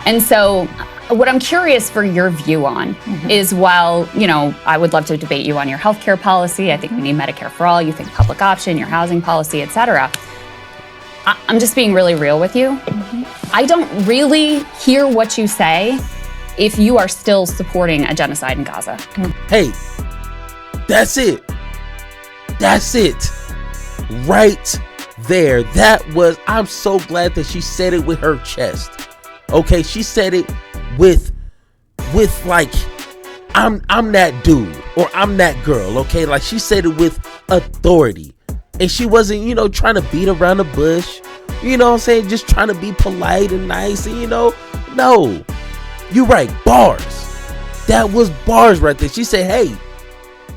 And so what I'm curious for your view on is, while, I would love to debate you on your healthcare policy. I think we need Medicare for all. You think public option, your housing policy, et cetera. I'm just being really real with you. I don't really hear what you say if you are still supporting a genocide in Gaza. Hey, that's it. That's it. Right there. I'm so glad that she said it with her chest. Okay, she said it with like, I'm that dude, or I'm that girl. Okay, like, she said it with authority. And she wasn't, trying to beat around the bush. You know what I'm saying? Just trying to be polite and nice. And, no. You're right. Bars. That was bars right there. She said,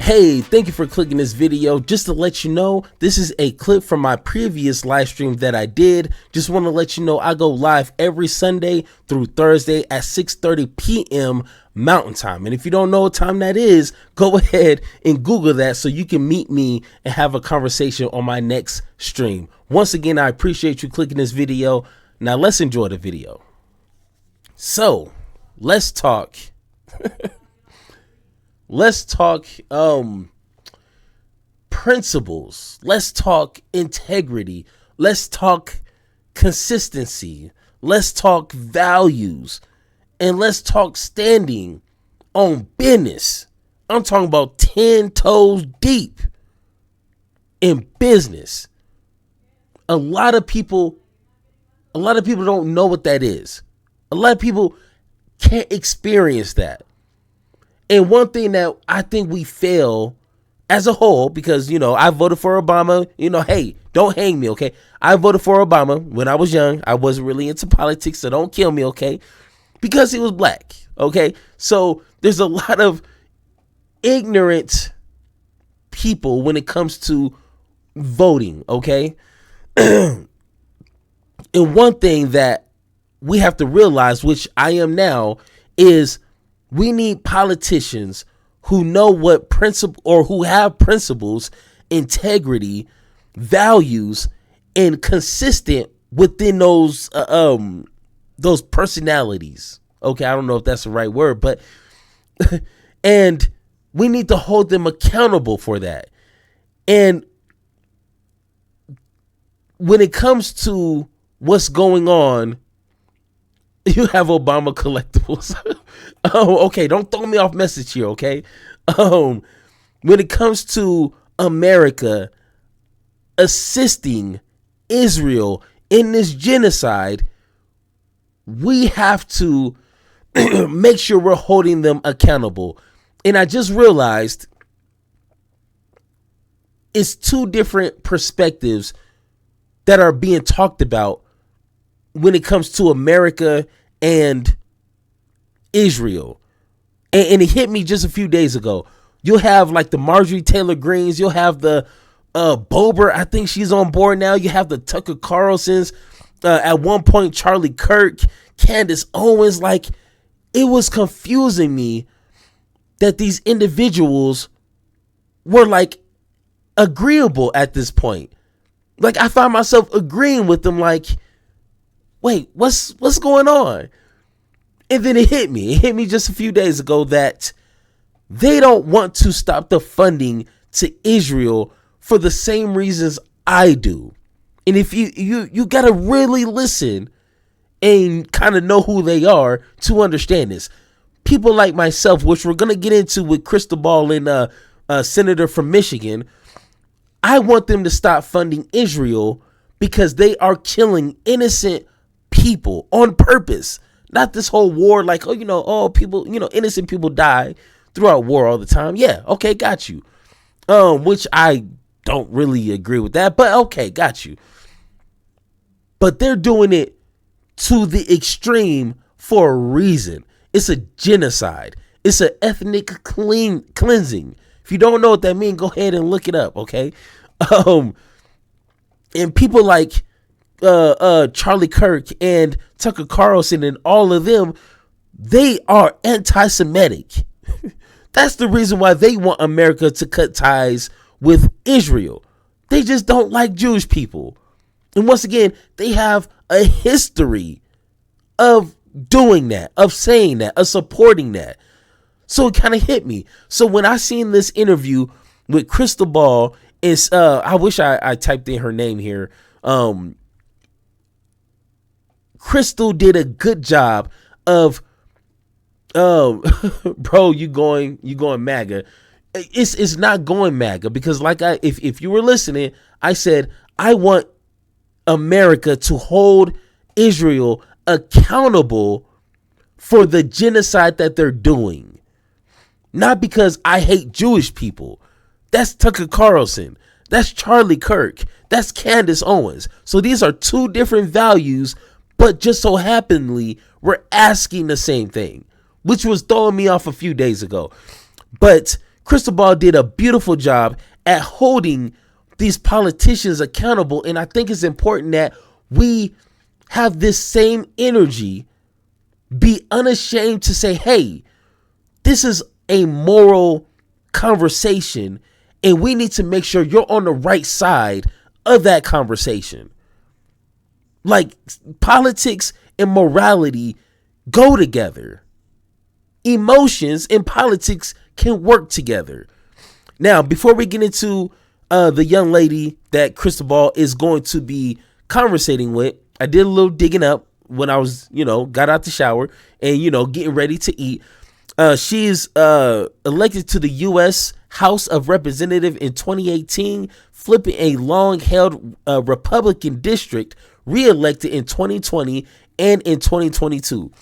hey, thank you for clicking this video. Just to let you know, this is a clip from my previous live stream that I did. Just want to let you know I go live every Sunday through Thursday at 6:30 p.m. Mountain Time. And if you don't know what time that is, go ahead and Google that so you can meet me and have a conversation on my next stream. Once again, I appreciate you clicking this video. Now let's enjoy the video. So let's talk. Let's talk principles. Let's talk integrity. Let's talk consistency. Let's talk values. And let's talk standing on business. I'm talking about 10 toes deep in business. A lot of people don't know what that is. A lot of people can't experience that. And one thing that I think we fail as a whole, because, I voted for Obama, hey, don't hang me, okay? I voted for Obama when I was young. I wasn't really into politics, so don't kill me, okay? Because he was black, okay? So there's a lot of ignorant people when it comes to voting, okay? And one thing that we have to realize, which I am now, is we need politicians who know what principle, or who have principles, integrity, values, and consistent within those personalities. Okay, I don't know if that's the right word, but and we need to hold them accountable for that. And when it comes to what's going on, you have Obama collectibles. Oh, okay. Don't throw me off message here. Okay. When it comes to America assisting Israel in this genocide, we have to make sure we're holding them accountable. And I just realized it's two different perspectives that are being talked about when it comes to America and Israel. And it hit me just a few days ago. You'll have like the Marjorie Taylor Greens. You'll have the Bober. I think she's on board now. You have the Tucker Carlsons. At one point, Charlie Kirk, Candace Owens. Like, it was confusing me that these individuals were like agreeable at this point. Like, I found myself agreeing with them. Like, wait, what's going on? And then it hit me just a few days ago that they don't want to stop the funding to Israel for the same reasons I do. And if you got to really listen and kind of know who they are to understand this. People like myself, which we're going to get into with Krystal and a senator from Michigan, I want them to stop funding Israel because they are killing innocent people on purpose. Not this whole war like, people, innocent people die throughout war all the time. Yeah, okay, got you. Which I don't really agree with that, but okay, got you. But they're doing it to the extreme for a reason. It's a genocide. It's an ethnic cleansing. If you don't know what that means, go ahead and look it up, okay? And people like Charlie Kirk and Tucker Carlson and all of them, they are anti-Semitic. That's the reason why they want America to cut ties with Israel. They just don't like Jewish people. And once again, they have a history of doing that, of saying that, of supporting that. So it kind of hit me. So when I seen this interview with Krystal, is I wish I typed in her name here. Krystal did a good job of bro, you going MAGA. It's not going MAGA, because like if you were listening, I said I want America to hold Israel accountable for the genocide that they're doing. Not because I hate Jewish people. That's Tucker Carlson. That's Charlie Kirk. That's Candace Owens. So these are two different values, but just so happenly we're asking the same thing, which was throwing me off a few days ago. But Krystal did a beautiful job at holding these politicians accountable. And I think it's important that we have this same energy, be unashamed to say, hey, this is a moral conversation, and we need to make sure you're on the right side of that conversation. Like, politics and morality go together. Emotions and politics can work together. Now, before we get into the young lady that Krystal is going to be conversating with, I did a little digging up when I was, got out the shower and, getting ready to eat. She's elected to the U.S. House of Representatives in 2018, flipping a long-held Republican district, re-elected in 2020 and in 2022.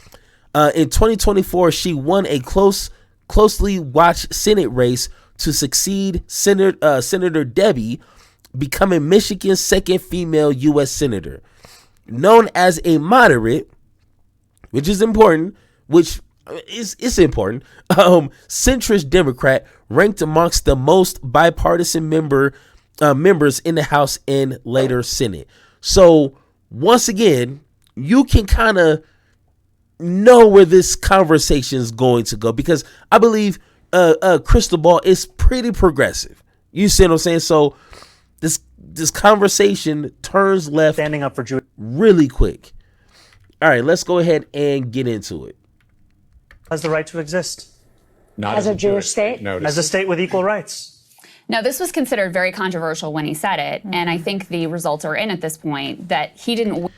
In 2024, she won a closely watched Senate race to succeed Senator Debbie, becoming Michigan's second female U.S. senator. Known as a moderate, which is important, it's important, centrist Democrat, ranked amongst the most bipartisan members in the House and later Senate. So once again, you can kind of know where this conversation is going to go, because I believe Krystal is pretty progressive. You see what I'm saying? So this conversation turns left, standing up for Jewish really quick. All right, let's go ahead and get into it. has the right to exist. Not as a Jewish state? No, as a state with equal rights. Now, this was considered very controversial when he said it, and I think the results are in at this point that he didn't.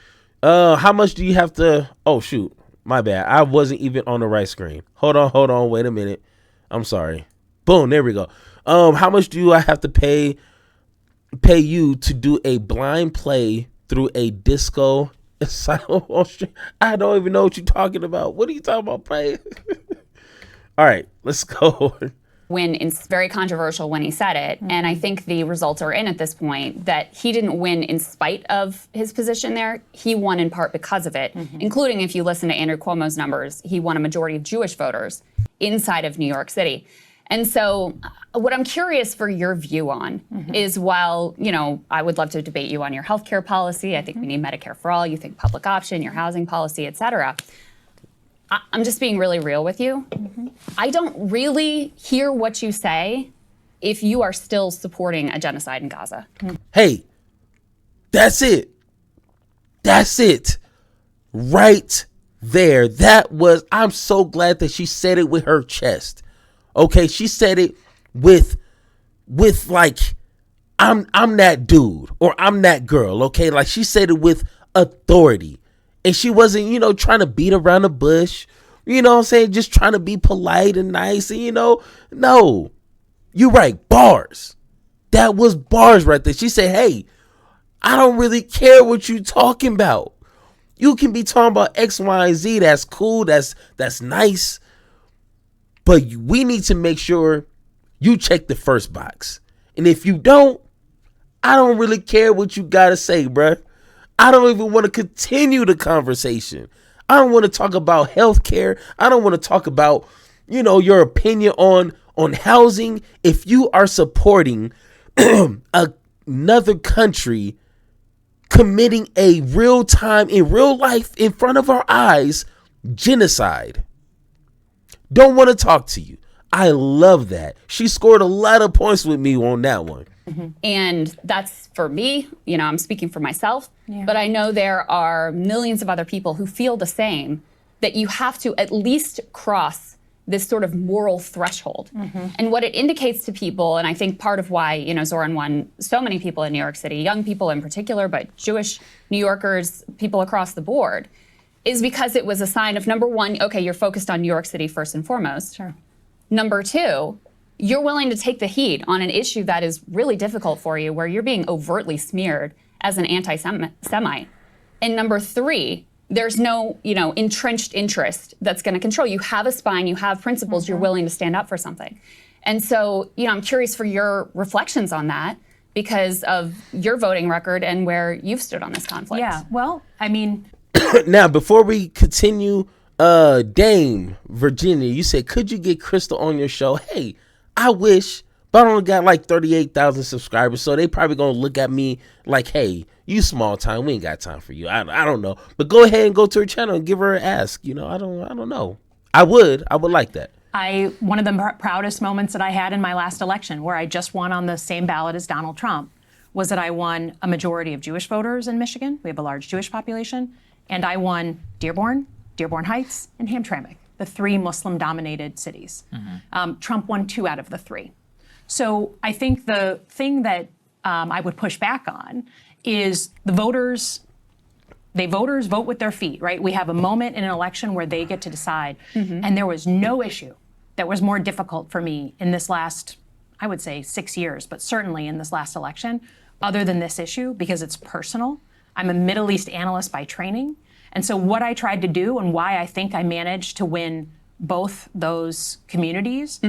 How much do you have to? Oh shoot, my bad. I wasn't even on the right screen. Hold on. Wait a minute. I'm sorry. Boom. There we go. How much do I have to pay you to do a blind play through a disco? I don't even know what you're talking about. What are you talking about, play? All right, let's go. It's very controversial when he said it, and I think the results are in at this point that he didn't win in spite of his position there. He won in part because of it, including, if you listen to Andrew Cuomo's numbers, he won a majority of Jewish voters inside of New York City. And so what I'm curious for your view on is, while, I would love to debate you on your healthcare policy, I think we need Medicare for all, you think public option, your housing policy, et cetera. I'm just being really real with you. I don't really hear what you say if you are still supporting a genocide in Gaza. Hey, that's it. That's it. Right there. I'm so glad that she said it with her chest. Okay, she said it with like, I'm that dude or I'm that girl. Okay, like she said it with authority. And she wasn't, trying to beat around the bush, you know what I'm saying? Just trying to be polite and nice. And, no, you're right. Bars. That was bars right there. She said, hey, I don't really care what you talking about. You can be talking about X, Y, and Z. That's cool. That's nice. But we need to make sure you check the first box. And if you don't, I don't really care what you got to say, bruh. I don't even want to continue the conversation. I don't want to talk about healthcare. I don't want to talk about, your opinion on housing. If you are supporting another country committing a real time in real life in front of our eyes, genocide, don't want to talk to you. I love that. She scored a lot of points with me on that one. And that's for me, I'm speaking for myself, but I know there are millions of other people who feel the same that you have to at least cross this sort of moral threshold. And what it indicates to people, and I think part of why, Zoran won so many people in New York City, young people in particular, but Jewish New Yorkers, people across the board, is because it was a sign of, number one, okay, you're focused on New York City first and foremost. Sure. Number two, you're willing to take the heat on an issue that is really difficult for you, where you're being overtly smeared as an anti-Semite. And number three, there's no, entrenched interest that's going to control. You have a spine, you have principles, you're willing to stand up for something. And so, I'm curious for your reflections on that because of your voting record and where you've stood on this conflict. Yeah, well, I mean... Now, before we continue, Dame Virginia, you said, could you get Krystal on your show? Hey, I wish, but I only got like 38,000 subscribers, so they probably going to look at me like, hey, you small time, we ain't got time for you. I don't know. But go ahead and go to her channel and give her an ask. I don't know. I would like that. One of the proudest moments that I had in my last election, where I just won on the same ballot as Donald Trump, was that I won a majority of Jewish voters in Michigan. We have a large Jewish population. And I won Dearborn Heights, and Hamtramck, the three Muslim-dominated cities. Trump won 2 out of the 3. So I think the thing that I would push back on is the voters vote with their feet, right? We have a moment in an election where they get to decide. And there was no issue that was more difficult for me in this last, I would say 6 years, but certainly in this last election, other than this issue, because it's personal. I'm a Middle East analyst by training. And so what I tried to do and why I think I managed to win both those communities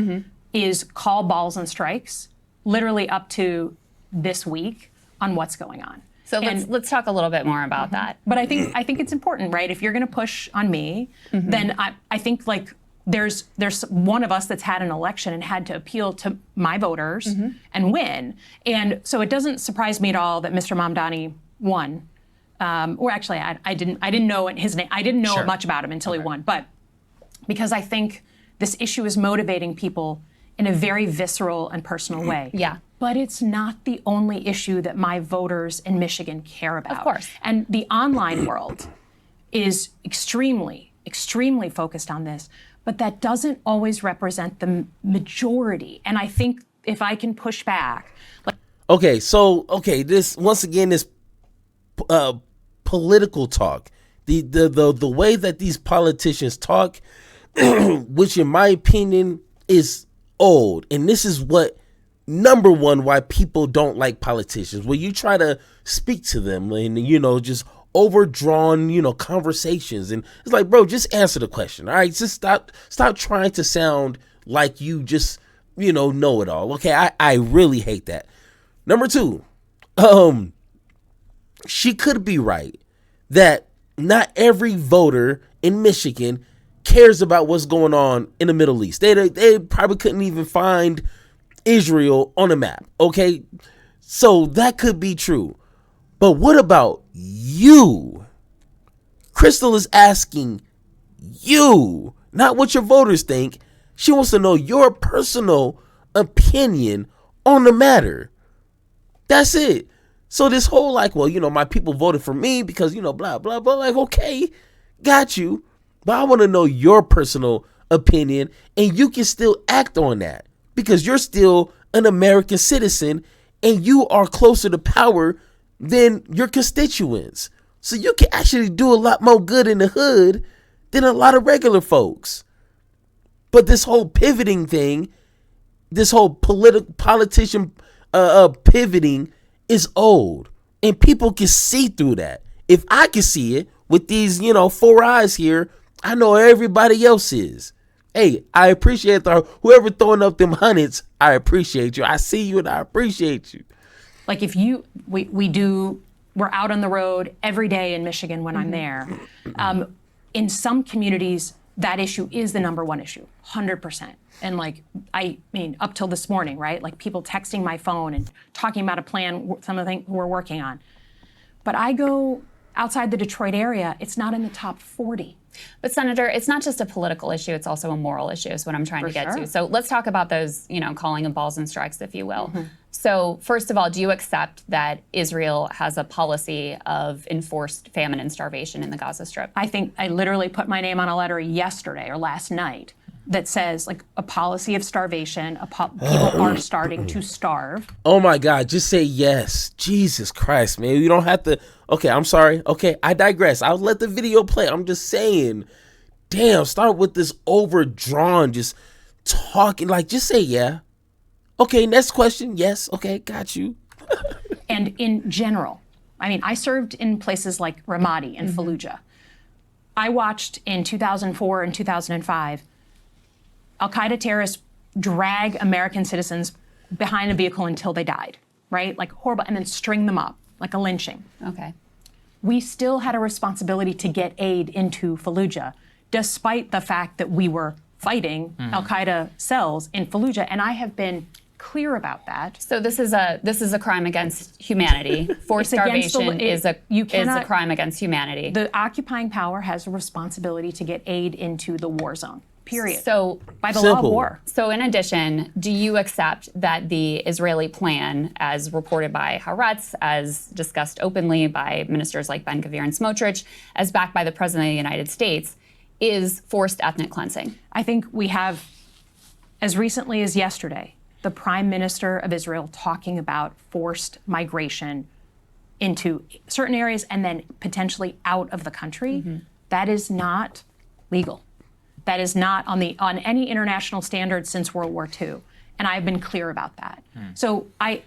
is call balls and strikes, literally up to this week, on what's going on. So let's talk a little bit more about that. But I think it's important, right? If you're going to push on me, then I think like there's one of us that's had an election and had to appeal to my voters and win. And so it doesn't surprise me at all that Mr. Mamdani won. Or actually, I didn't know his name. I didn't know much about him until he won. But because I think this issue is motivating people in a very visceral and personal way. Yeah. But it's not the only issue that my voters in Michigan care about. Of course. And the online world is extremely, extremely focused on this. But that doesn't always represent the majority. And I think if I can push back. This once again, this political talk, the way that these politicians talk, which in my opinion is old, and this is what number one why people don't like politicians. When you try to speak to them and just overdrawn conversations, and it's like, bro, just answer the question. All right, just stop trying to sound like you just know it all. Okay, I really hate that. Number two, she could be right that not every voter in Michigan cares about what's going on in the Middle East. They probably couldn't even find Israel on a map. Okay, so that could be true. But what about you? Krystal is asking you, not what your voters think. She wants to know your personal opinion on the matter. That's it. So this whole my people voted for me because, blah, blah, blah. Like, okay, got you. But I want to know your personal opinion, and you can still act on that because you're still an American citizen and you are closer to power than your constituents. So you can actually do a lot more good in the hood than a lot of regular folks. But this whole pivoting thing, this whole politician pivoting is old, and people can see through that. If I can see it with these, 4 eyes here, I know everybody else is. Hey, I appreciate whoever throwing up them hundreds. I appreciate you. I see you and I appreciate you. Like if we're out on the road every day in Michigan when I'm there. In some communities, that issue is the number one issue, 100%. And up till this morning, right? Like people texting my phone and talking about a plan, some of the things we're working on. But I go outside the Detroit area, it's not in the top 40. But Senator, it's not just a political issue, it's also a moral issue is what I'm trying to get to. So let's talk about those, calling them balls and strikes, if you will. So first of all, do you accept that Israel has a policy of enforced famine and starvation in the Gaza Strip? I think I literally put my name on a letter yesterday or last night that says like a policy of starvation. People are starting to starve. Oh my God, just say yes. Jesus Christ, man. You don't have to. Okay, I'm sorry. Okay, I digress. I'll let the video play. I'm just saying, damn, start with this overdrawn, just talking, like, just say yeah. Okay, next question. Yes. Okay, got you. And in general, I mean, I served in places like Ramadi and Fallujah. I watched in 2004 and 2005, Al-Qaeda terrorists drag American citizens behind a vehicle until they died, right? Like horrible, and then string them up, like a lynching. Okay. We still had a responsibility to get aid into Fallujah, despite the fact that we were fighting Al-Qaeda cells in Fallujah, and I have been clear about that. So this is a crime against humanity. Forced starvation is a crime against humanity. The occupying power has a responsibility to get aid into the war zone. Period. So by the law of war. So in addition, do you accept that the Israeli plan, as reported by Haaretz, as discussed openly by ministers like Ben-Gvir and Smotrich, as backed by the President of the United States, is forced ethnic cleansing? I think we have, as recently as yesterday, the Prime Minister of Israel talking about forced migration into certain areas and then potentially out of the country. That is not legal. That is not on any international standard since World War II. And I've been clear about that. So I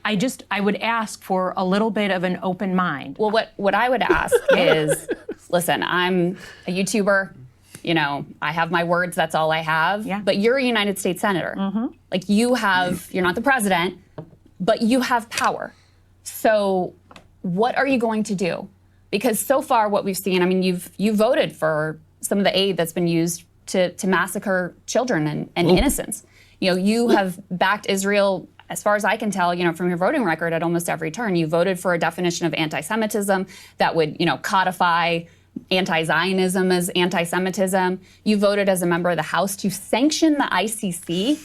would ask for a little bit of an open mind. Well, what I would ask is, listen, I'm a YouTuber. You know, I have my words, that's all I have. Yeah. But you're a United States Senator. Like you're not the president, but you have power. So what are you going to do? Because so far what we've seen, I mean, you voted for some of the aid that's been used to massacre children and innocents. You know, you have backed Israel, as far as I can tell, you know, from your voting record at almost every turn. You voted for a definition of anti-Semitism that would, you know, codify anti-Zionism as anti-Semitism. You voted as a member of the House to sanction the ICC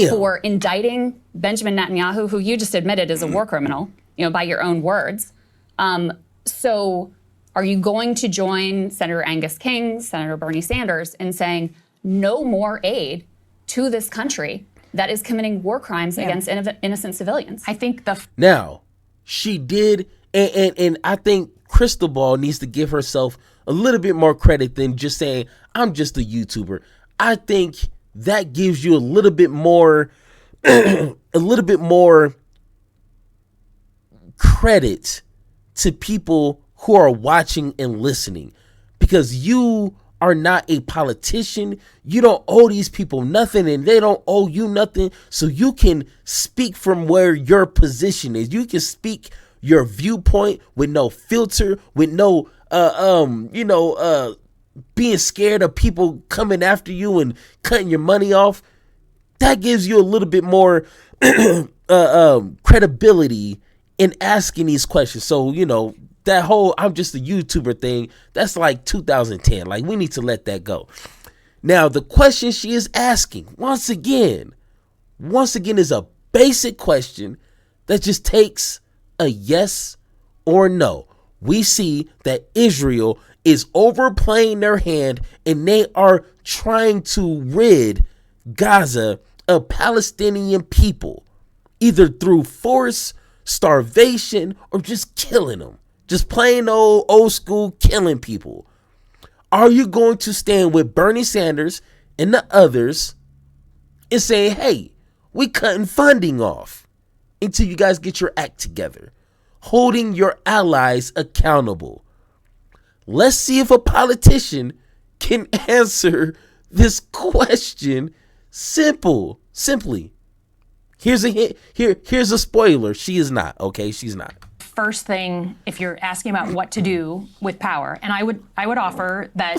for indicting Benjamin Netanyahu, who you just admitted is a war criminal, you know, by your own words. So are you going to join Senator Angus King, Senator Bernie Sanders in saying no more aid to this country that is committing war crimes against innocent civilians? I think Now, she did, and I think Krystal needs to give herself a little bit more credit than just saying, I'm just a YouTuber. I think that gives you a little bit more, credit to people who are watching and listening, because you are not a politician. You don't owe these people nothing and they don't owe you nothing. So you can speak from where your position is. You can speak your viewpoint with no filter, with no, being scared of people coming after you and cutting your money off. That gives you a little bit more credibility in asking these questions. So, you know, that whole I'm just a YouTuber thing, that's like 2010. Like, we need to let that go. Now, the question she is asking, once again, is a basic question that just takes a yes or no. We see that Israel is overplaying their hand and they are trying to rid Gaza of Palestinian people, either through force, starvation, or just killing them. Just plain old school killing people. Are you going to stand with Bernie Sanders and the others and say, hey, we cutting funding off until you guys get your act together, holding your allies accountable? Let's see if a politician can answer this question simply. Here's a hint. Here's a spoiler. She is not. Okay, she's not. First thing, if you're asking about what to do with power, and I would offer that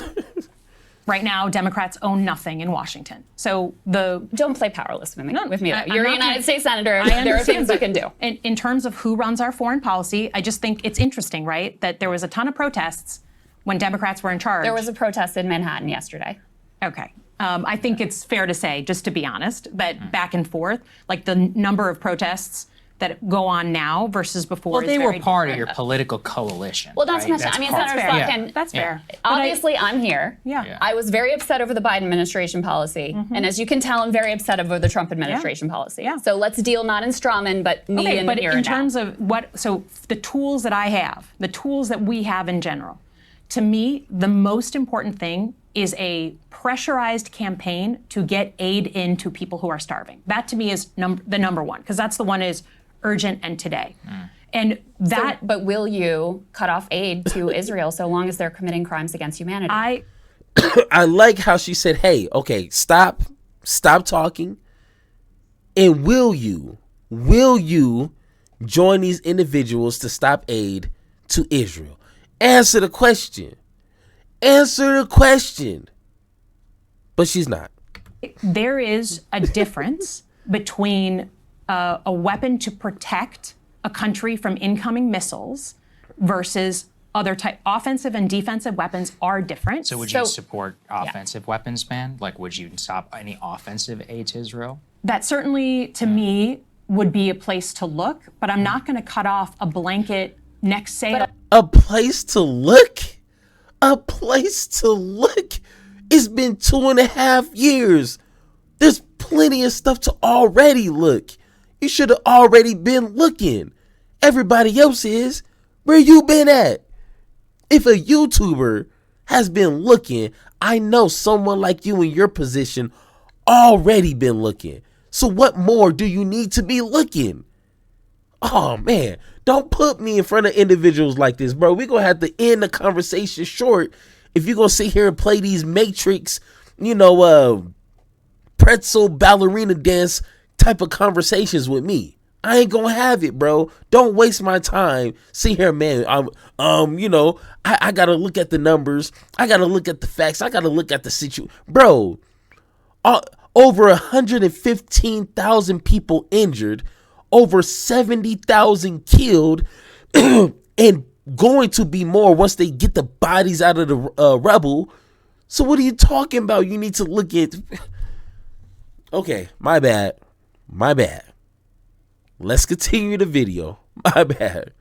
right now Democrats own nothing in Washington. So don't play powerless with me. Though. I'm You're a United States Senator. There are things you can do. In terms of who runs our foreign policy, I just think it's interesting, right, that there was a ton of protests when Democrats were in charge. There was a protest in Manhattan yesterday. Okay. I think it's fair to say, just to be honest, that back and forth, like the number of protests that go on now versus before. Well, they were very part of different. your political coalition. Well, not to right? mention, I mean, part- Senator fair. Slotkin, That's fair. obviously I'm here. Yeah. I was very upset over the Biden administration policy. And as you can tell, I'm very upset over the Trump administration policy. Yeah. So let's deal not in strawman, but me Okay, in but the here in and now. terms of so the tools that I have, the tools that we have in general, to me, the most important thing is a pressurized campaign to get aid into people who are starving. That to me is the number one, because that's the one is urgent and today. And that. But will you cut off aid to Israel so long as they're committing crimes against humanity? I like how she said, hey, okay, stop talking. And will you join these individuals to stop aid to Israel? Answer the question. But she's not. There is a difference between a weapon to protect a country from incoming missiles versus other type. Offensive and defensive weapons are different. So would you support offensive weapons ban? Like, would you stop any offensive aid to Israel? That certainly, to me, would be a place to look, but I'm not going to cut off a blanket next sale. A place to look? It's been 2.5 years. There's plenty of stuff to already look. You should have already been looking. Everybody else is. Where you been at? If a YouTuber has been looking, I know someone like you in your position already been looking. So what more do you need to be looking? Oh man, don't put me in front of individuals like this, bro. We're going to have to end the conversation short if you're going to sit here and play these Matrix, pretzel ballerina dance type of conversations with me. I ain't going to have it, bro. Don't waste my time. See here, man. I got to look at the numbers. I got to look at the facts. I got to look at the situation. Bro, over 115,000 people injured, over 70,000 killed, and going to be more once they get the bodies out of the rubble. So what are you talking about? You need to look at... Okay, my bad. Let's continue the video. My bad.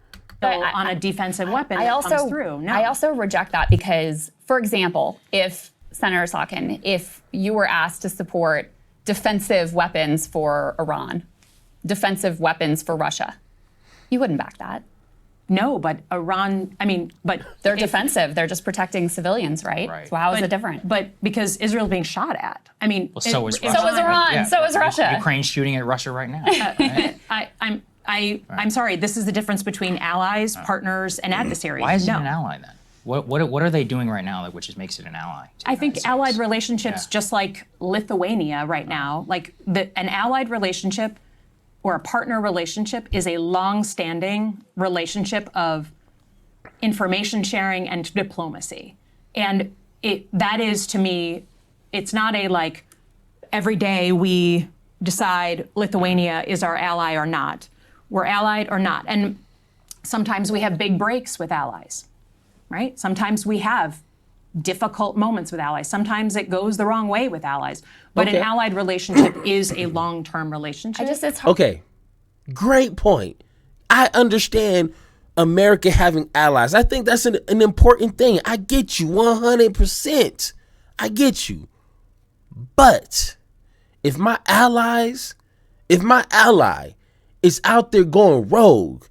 On a defensive weapon comes through. No. I also reject that because, for example, if Senator Slotkin, if you were asked to support defensive weapons for Iran, defensive weapons for Russia, you wouldn't back that. No, but Iran, but they're defensive. They're just protecting civilians, right? So how is it different? But because Israel's being shot at. So is Russia. So is Iran. Yeah. So is Russia. Ukraine's shooting at Russia right now. Right? I'm sorry. This is the difference between allies, partners, and adversaries. Why is it an ally then? What are they doing right now, which makes it an ally? I think allied relationships, just like Lithuania right now, like an allied relationship or a partner relationship is a long-standing relationship of information sharing and diplomacy. And that is, to me, it's not a like every day we decide Lithuania is our ally or not. We're allied or not. And sometimes we have big breaks with allies, right? Sometimes we have difficult moments with allies. Sometimes it goes the wrong way with allies. But an allied relationship is a long-term relationship. It's hard. Okay, great point. I understand America having allies. I think that's an important thing. I get you 100%. I get you. But if my ally is out there going rogue,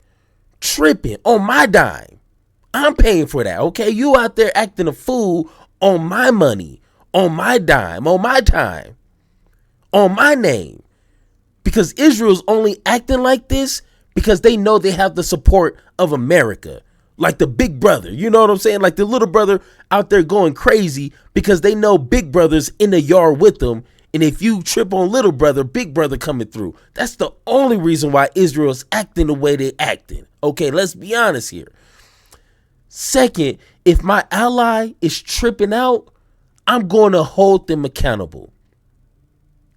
tripping on my dime, I'm paying for that, okay? You out there acting a fool on my money, on my dime, on my time, on my name. Because Israel's only acting like this because they know they have the support of America. Like the big brother, you know what I'm saying? Like the little brother out there going crazy because they know big brother's in the yard with them. And if you trip on little brother, big brother coming through. That's the only reason why Israel's acting the way they're acting. Okay, let's be honest here. Second, if my ally is tripping out, I'm going to hold them accountable.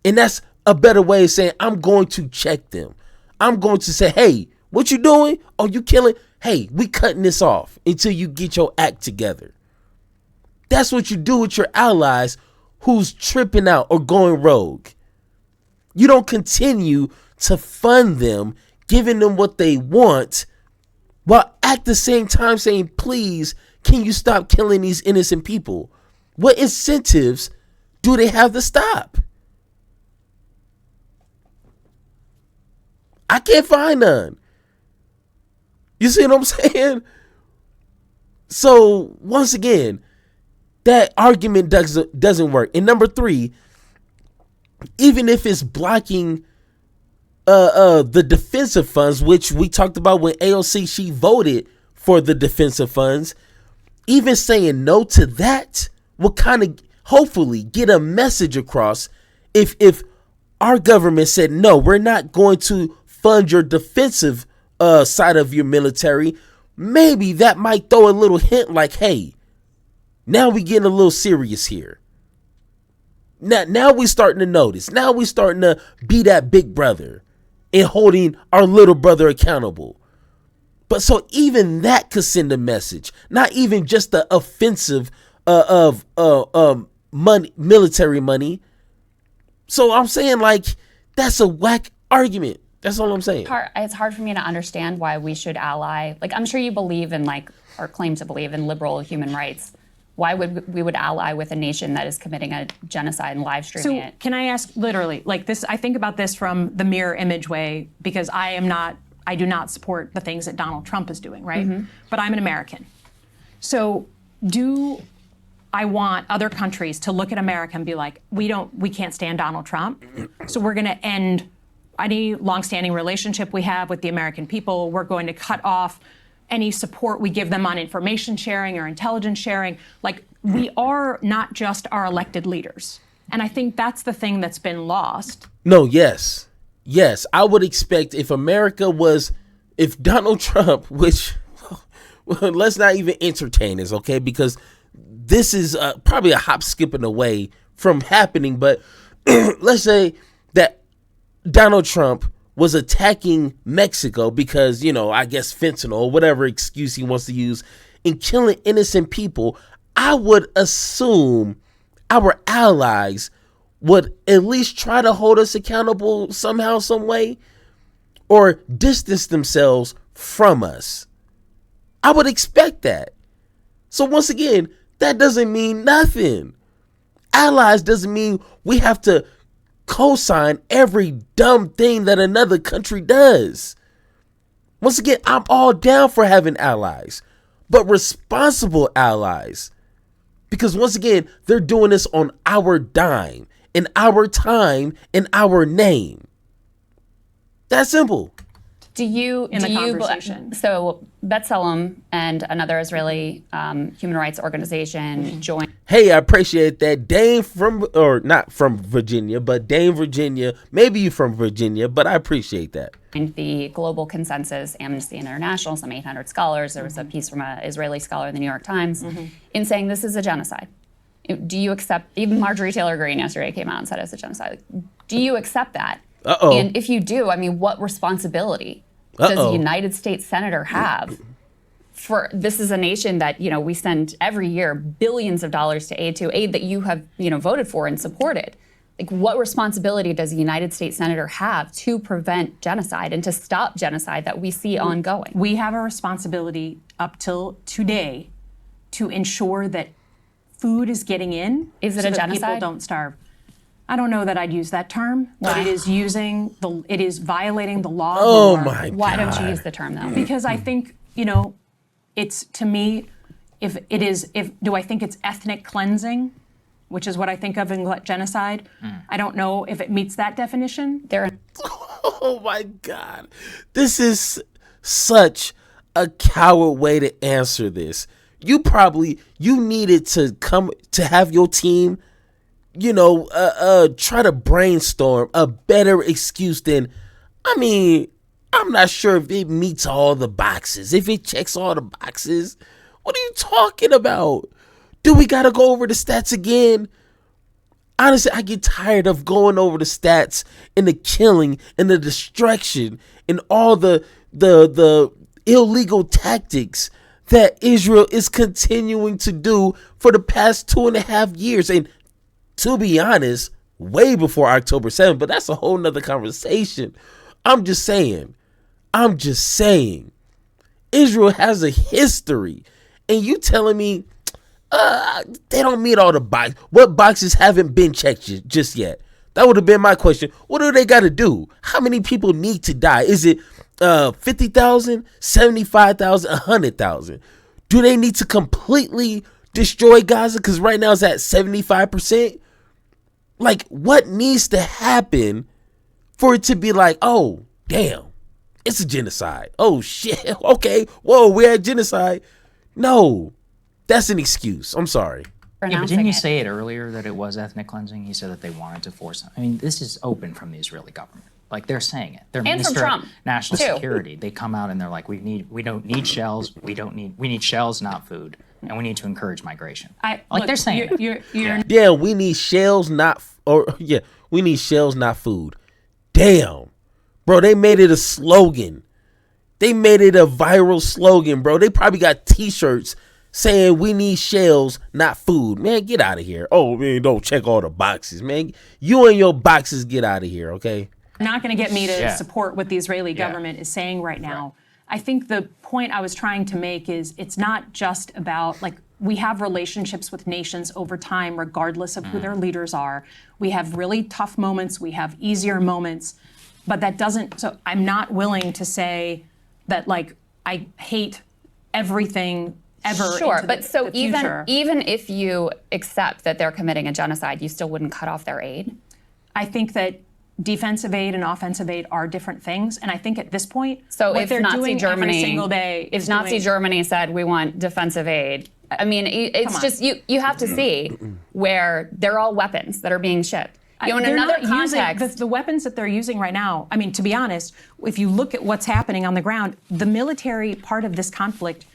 And that's a better way of saying I'm going to check them. I'm going to say, hey, what you doing? Oh, you killing? Hey, we cutting this off until you get your act together. That's what you do with your allies who's tripping out or going rogue. You don't continue to fund them, giving them what they want, while at the same time saying, please, can you stop killing these innocent people? What incentives do they have to stop? I can't find none. You see what I'm saying? So once again, that argument doesn't work. And number 3, even if it's blocking the defensive funds, which we talked about when AOC, she voted for the defensive funds, even saying no to that will kind of hopefully get a message across. If our government said, no, we're not going to fund your defensive side of your military, maybe that might throw a little hint like, hey, now we getting a little serious here. Now we starting to notice. Now we starting to be that big brother and holding our little brother accountable. But so even that could send a message, not even just the offensive of money, military money. So I'm saying, like, that's a whack argument. That's all I'm saying. It's hard for me to understand why we should ally. Like, I'm sure you believe in, like, or claim to believe in liberal human rights. Why would we ally with a nation that is committing a genocide and live streaming it? Can I ask, literally, like this? I think about this from the mirror image way, because I do not support the things that Donald Trump is doing, right? Mm-hmm. But I'm an American. So do I want other countries to look at America and be like, we can't stand Donald Trump, so we're going to end any longstanding relationship we have with the American people. We're going to cut off any support we give them on information sharing or intelligence sharing. Like, we are not just our elected leaders. And I think that's the thing that's been lost. No, yes. Yes, I would expect if Donald Trump, which, well, let's not even entertain this, okay? Because this is probably a hop skipping away from happening. But let's say that Donald Trump was attacking Mexico because, I guess fentanyl or whatever excuse he wants to use, and killing innocent people. I would assume our allies would at least try to hold us accountable somehow, some way, or distance themselves from us. I would expect that. So once again, that doesn't mean nothing. Allies doesn't mean we have to co-sign every dumb thing that another country does. Once again, I'm all down for having allies, but responsible allies. Because once again, they're doing this on our dime, in our time, in our name. That's simple. Conversation. Mm-hmm. B'Tselem and another Israeli human rights organization joined. Hey, I appreciate that. Dame not from Virginia, but Dame Virginia. Maybe you from Virginia, but I appreciate that. The Global Consensus, Amnesty International, some 800 scholars. There was a piece from an Israeli scholar in the New York Times in saying this is a genocide. Do you accept, even Marjorie Taylor Greene yesterday came out and said it's a genocide. Do you accept that? Uh-oh. And if you do, I mean, what responsibility does a United States senator have for, this is a nation that, we send every year billions of dollars to aid that you have, voted for and supported. Like, what responsibility does a United States senator have to prevent genocide and to stop genocide that we see ongoing? We have a responsibility up till today to ensure that food is getting in. Is it so a that genocide? People don't starve. I don't know that I'd use that term, but it is violating the law. Oh my God. Why don't you use the term though? Because I think, it's, to me, do I think it's ethnic cleansing, which is what I think of in genocide? I don't know if it meets that definition. Oh my God. This is such a coward way to answer this. You needed to come to have your team try to brainstorm a better excuse than, I'm not sure if it meets all the boxes, if it checks all the boxes. What are you talking about? Do we got to go over the stats again? Honestly, I get tired of going over the stats and the killing and the destruction and all the illegal tactics that Israel is continuing to do for the past 2.5 years. And to be honest, way before October 7th, but that's a whole nother conversation. I'm just saying, I'm just saying, Israel has a history, and you telling me they don't meet all the boxes. What boxes haven't been checked just yet? That would have been my question. What do they got to do? How many people need to die? Is it 50,000, 75,000, 100,000? Do they need to completely destroy Gaza? Because right now it's at 75%. Like, what needs to happen for it to be like, oh, damn, it's a genocide. Oh, shit. Okay. Whoa, we're at genocide. No, that's an excuse. I'm sorry. Yeah, but didn't you say it earlier that it was ethnic cleansing? You said that they wanted to force it. I mean, this is open from the Israeli government. Like, they're saying it. Their And from Minister Trump, of National too. Security, they come out and they're like, we don't need shells. We need shells, not food. And we need to encourage migration. They're saying you're Yeah, we need shells, we need shells, not food. Damn. Bro, they made it a slogan. They made it a viral slogan, bro. They probably got t-shirts saying we need shells, not food. Man, get out of here. Oh, man, don't check all the boxes, man. You and your boxes, get out of here, okay? not going to get me to support what the Israeli government is saying right now. I think the point I was trying to make is it's not just about, like, we have relationships with nations over time, regardless of who their leaders are. We have really tough moments. We have easier moments. But that doesn't, so I'm not willing to say that, like, I hate everything ever. Sure, into but the so future. even if you accept that they're committing a genocide, you still wouldn't cut off their aid? I think that defensive aid and offensive aid are different things, and I think at this point, So what if they're Nazi doing Germany, every single day, if Nazi Germany said we want defensive aid, I mean, it's just you have to see where they're all weapons that are being shipped. You know, in they're another not using context, the weapons that they're using right now. I mean, to be honest, if you look at what's happening on the ground, the military part of this conflict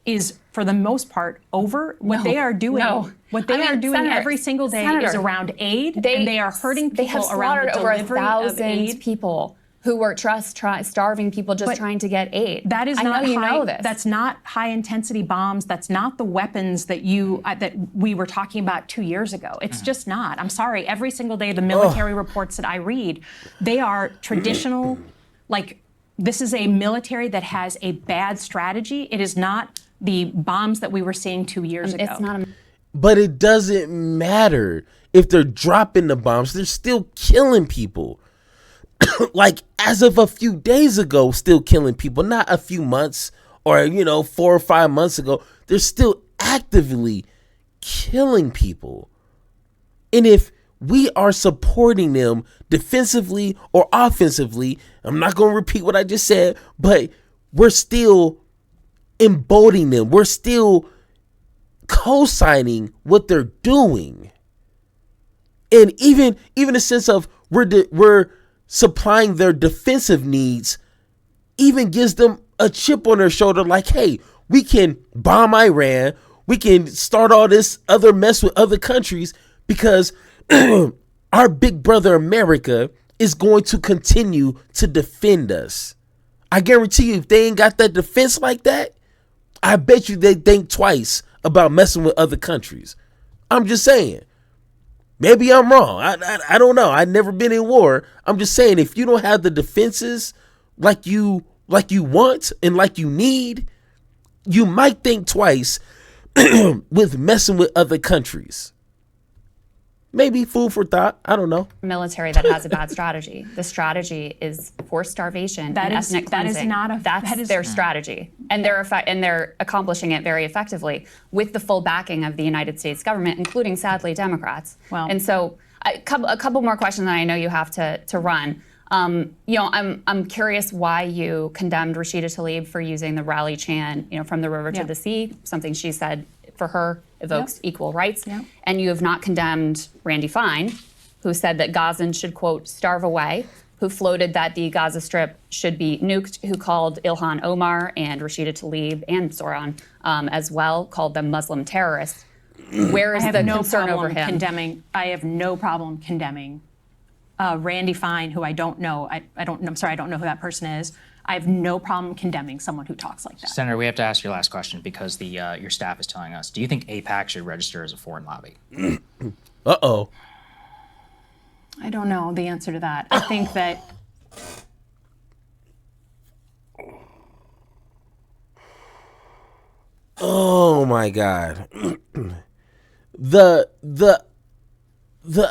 is, for the most part, over. What they are doing, what they are doing every single day is around aid, and they are hurting people they have around the slaughtered over delivery of 1,000 aid. people who were starving people just trying to get aid. That is I not know you high, know this. That's not high intensity bombs. That's not the weapons that that we were talking about 2 years ago. It's just not. I'm sorry. Every single day, the military reports that I read, they are traditional. Like, this is a military that has a bad strategy. It is not the bombs that we were seeing 2 years ago. It's not. But it doesn't matter if they're dropping the bombs. They're still killing people. Like, as of a few days ago, still killing people, not a few months or, 4 or 5 months ago. They're still actively killing people. And if we are supporting them defensively or offensively, I'm not going to repeat what I just said, but we're still emboldening them. We're still co-signing what they're doing. And even a sense of we're supplying their defensive needs even gives them a chip on their shoulder, like, hey, we can bomb Iran, we can start all this other mess with other countries because our big brother America is going to continue to defend us. I guarantee you, if they ain't got that defense like that, I bet you they think twice about messing with other countries. I'm just saying. Maybe I'm wrong. I don't know. I've never been in war. I'm just saying, if you don't have the defenses like you want and like you need, you might think twice with messing with other countries. Maybe food for thought. I don't know. Military that has a bad strategy. The strategy is forced starvation and ethnic cleansing. That's their strategy, and they're accomplishing it very effectively with the full backing of the United States government, including, sadly, Democrats. Well, and so a couple more questions that I know you have to run. I'm curious why you condemned Rashida Tlaib for using the rally chant, from the river to the sea, something she said for her evokes equal rights. And you have not condemned Randy Fine, who said that Gazans should, quote, starve away, who floated that the Gaza Strip should be nuked, who called Ilhan Omar and Rashida Tlaib and Soran as well, called them Muslim terrorists. Where is the concern over him? I have no problem condemning Randy Fine, who I don't know. I'm sorry, I don't know who that person is. I have no problem condemning someone who talks like that. Senator, we have to ask your last question because your staff is telling us. Do you think AIPAC should register as a foreign lobby? Uh-oh. I don't know the answer to that. I think that my God. The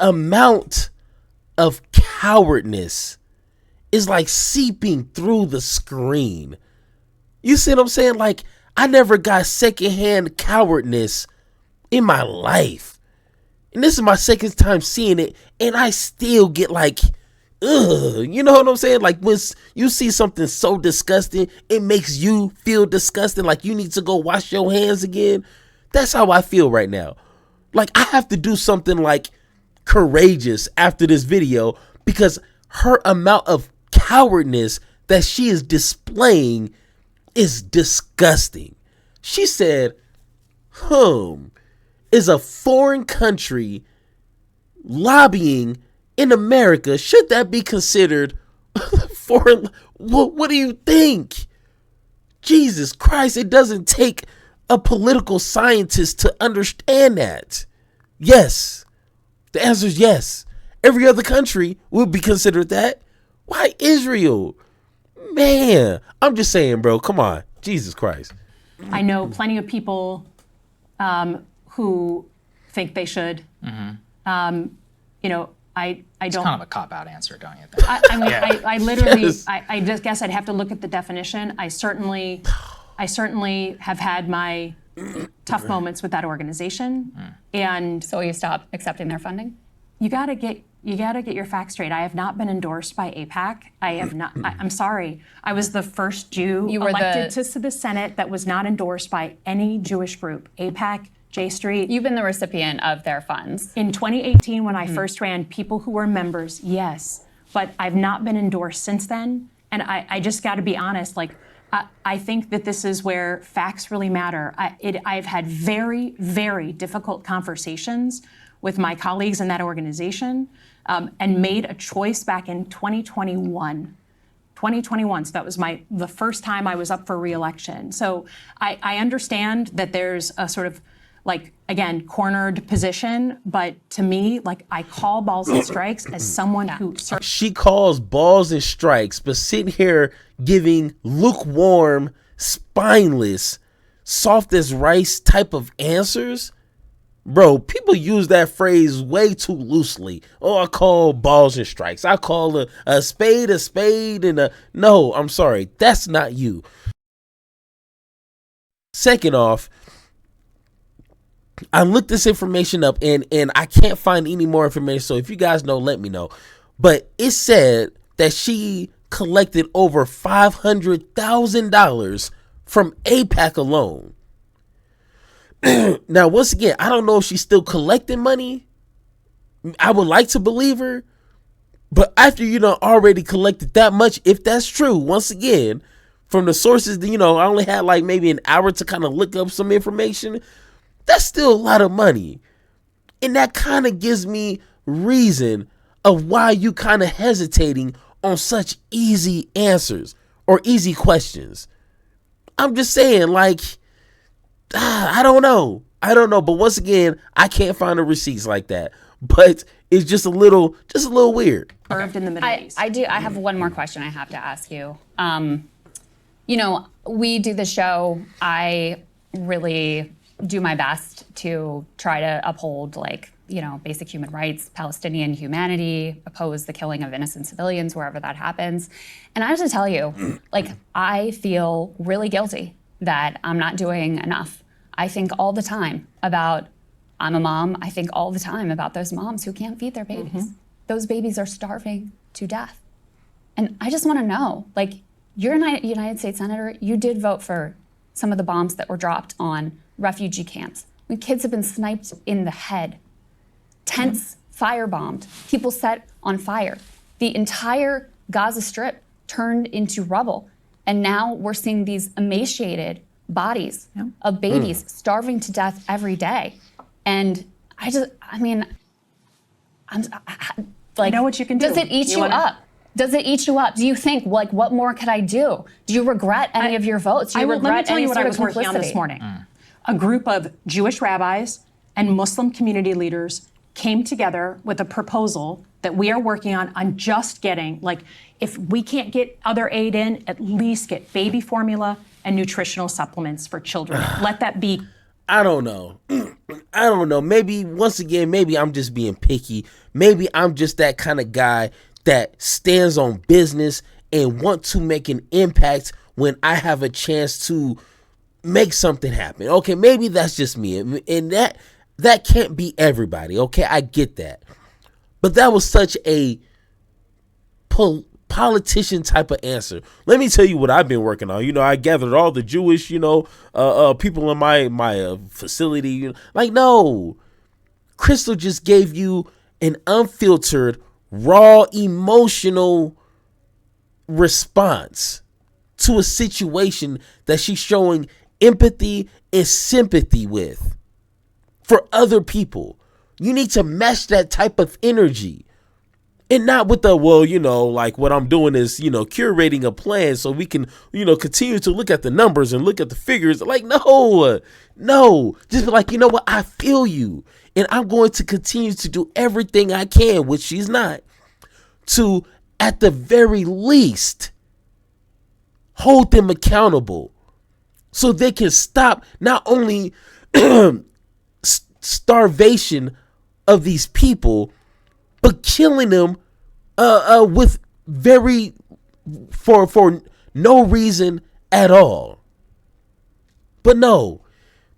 amount of cowardness is like seeping through the screen. You see what I'm saying? Like, I never got secondhand cowardness in my life. And this is my second time seeing it, and I still get like, ugh, you know what I'm saying? Like, when you see something so disgusting, it makes you feel disgusting, like you need to go wash your hands again. That's how I feel right now. Like, I have to do something like courageous after this video, because her amount of cowardness that she is displaying is disgusting. She said, is a foreign country lobbying in America, should that be considered foreign? What do you think? Jesus Christ, it doesn't take a political scientist to understand that. Yes. The answer is yes. Every other country would be considered that. Why Israel? Man, I'm just saying, bro, come on. Jesus Christ. I know plenty of people who think they should. You know, I don't. It's kind of a cop-out answer, don't you think? I mean, Yeah. I literally, Yes. I just guess I'd have to look at the definition. I certainly have had my tough moments with that organization, and So you stop accepting their funding? you gotta get your facts straight. I have not been endorsed by AIPAC. I have not. I'm sorry. I was the first Jew You were elected to the Senate that was not endorsed by any Jewish group. AIPAC, J Street. You've been the recipient of their funds. In 2018, when I first ran, people who were members, yes, but I've not been endorsed since then. And I just got to be honest, like, I think that this is where facts really matter. I've had very, very difficult conversations with my colleagues in that organization, and made a choice back in 2021. So that was the first time I was up for re-election. So I understand that there's a sort of, like, again, cornered position, but to me, like, I call balls and strikes as someone who She calls balls and strikes, but sitting here giving lukewarm, spineless, soft as rice type of answers. Bro, people use that phrase way too loosely. Oh, I call balls and strikes. I call a spade and a... No, I'm sorry. That's not you. Second off, I looked this information up and I can't find any more information. So if you guys know, let me know. But it said that she collected over $500,000 from AIPAC alone. Now, once again, I don't know if she's still collecting money. I would like to believe her. But after already collected that much, if that's true, once again, from the sources that, I only had like maybe an hour to kind of look up some information. That's still a lot of money. And that kind of gives me reason of why you kind of hesitating on such easy answers or easy questions. I'm just saying, like, I don't know. But once again, I can't find the receipts like that. But it's just a little weird. served in the Middle East. I have one more question I have to ask you. We do the show. I really do my best to try to uphold, basic human rights, Palestinian humanity, oppose the killing of innocent civilians wherever that happens. And I have to tell you, I feel really guilty that I'm not doing enough. I think all the time about, I'm a mom, I think all the time about those moms who can't feed their babies. Those babies are starving to death. And I just want to know, you're a United States Senator, you did vote for some of the bombs that were dropped on refugee camps. When kids have been sniped in the head, tents firebombed, people set on fire. The entire Gaza Strip turned into rubble. And now we're seeing these emaciated bodies of babies starving to death every day. And I know what you can do. Does it eat you up? Does it eat you up? Do you think, what more could I do? Do you regret any of your votes? Do you let me regret tell any you what sort I of was working on this complicity? morning. A group of Jewish rabbis and Muslim community leaders came together with a proposal that we are working on just getting, if we can't get other aid in, at least get baby formula and nutritional supplements for children. Let that be I don't know. I don't know. Maybe, once again, maybe I'm just being picky. Maybe I'm just that kind of guy that stands on business and want to make an impact when I have a chance to make something happen. Okay, maybe that's just me. And that can't be everybody. Okay, I get that. But that was such a politician type of answer. Let me tell you what I've been working on. You know, I gathered all the Jewish, people in my facility. Like, no. Krystal just gave you an unfiltered, raw, emotional response to a situation that she's showing empathy and sympathy with for other people. You need to match that type of energy. And not with the, like what I'm doing is, curating a plan so we can, continue to look at the numbers and look at the figures. Like, no, just be like, you know what? I feel you. And I'm going to continue to do everything I can, which she's not, to, at the very least, hold them accountable so they can stop not only starvation of these people, but killing them with for no reason at all. But no,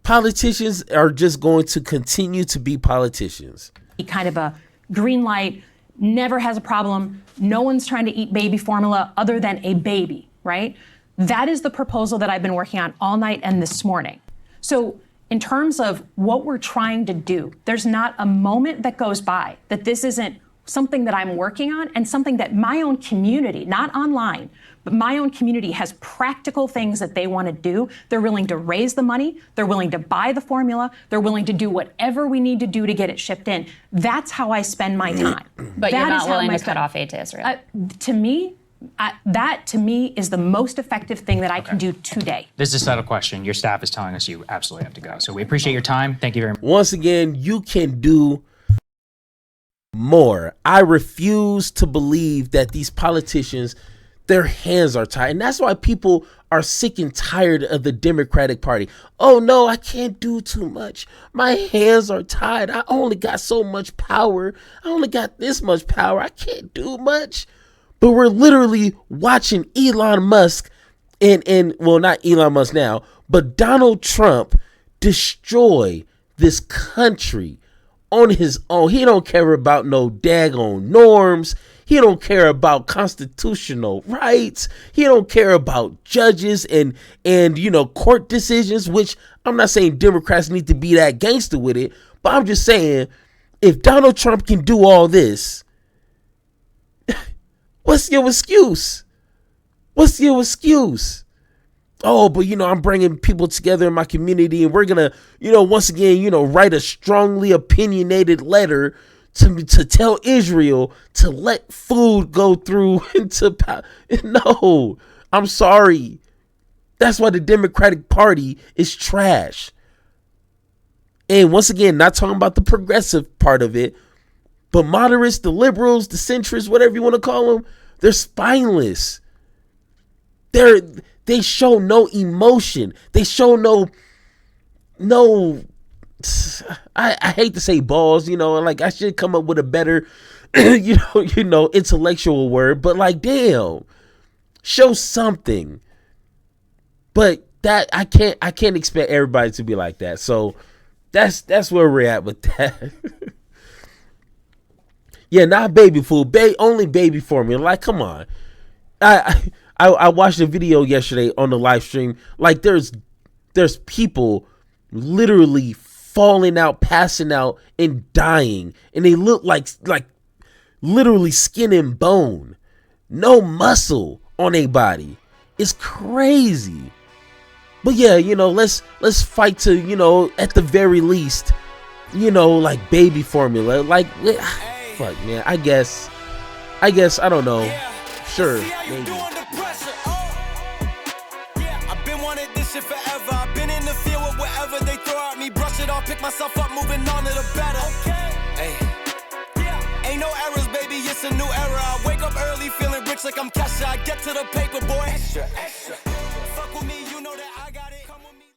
politicians are just going to continue to be politicians. Kind of a green light, never has a problem. No one's trying to eat baby formula other than a baby, right? That is the proposal that I've been working on all night and this morning. So in terms of what we're trying to do, there's not a moment that goes by that this isn't something that I'm working on and something that my own community, not online, but my own community has practical things that they want to do. They're willing to raise the money. They're willing to buy the formula. They're willing to do whatever we need to do to get it shipped in. That's how I spend my time. But you're not willing to cut off aid to Israel. That to me is the most effective thing that I can do today. This is a settled question. Your staff is telling us you absolutely have to go. So we appreciate your time. Thank you very much. Once again, you can do more. I refuse to believe that these politicians, their hands are tied. And that's why people are sick and tired of the Democratic Party. Oh no, I can't do too much. My hands are tied. I only got so much power. I only got this much power. I can't do much. But we're literally watching Elon Musk and not Elon Musk now, but Donald Trump destroy this country on his own. He don't care about no daggone norms. He don't care about constitutional rights. He don't care about judges and court decisions, which I'm not saying Democrats need to be that gangster with it, but I'm just saying if Donald Trump can do all this, what's your excuse? What's your excuse? Oh, but I'm bringing people together in my community and we're going to, once again, write a strongly opinionated letter to tell Israel to let food go through into power. No, I'm sorry. That's why the Democratic Party is trash. And once again, not talking about the progressive part of it, but moderates, the liberals, the centrists, whatever you want to call them, they're spineless. They show no emotion. They show no. I hate to say balls, like I should come up with a better, intellectual word, but like, damn, show something. But that I can't expect everybody to be like that. So that's where we're at with that. Yeah, not baby food, only baby formula. Like, come on. I watched a video yesterday on the live stream. Like, there's people literally falling out, passing out, and dying, and they look like literally skin and bone, no muscle on their body. It's crazy. But yeah, let's fight to at the very least, like baby formula, like. Fuck, man. I guess. I don't know. Sure, maybe. I've been wanting this shit forever. I've been in the field with whatever they throw at me. Brush it off, pick myself up, moving on to the better. Hey. Ain't no errors, baby. It's a new era. I wake up early, feeling rich like I'm Kesha. I get to the paper, boy. Extra.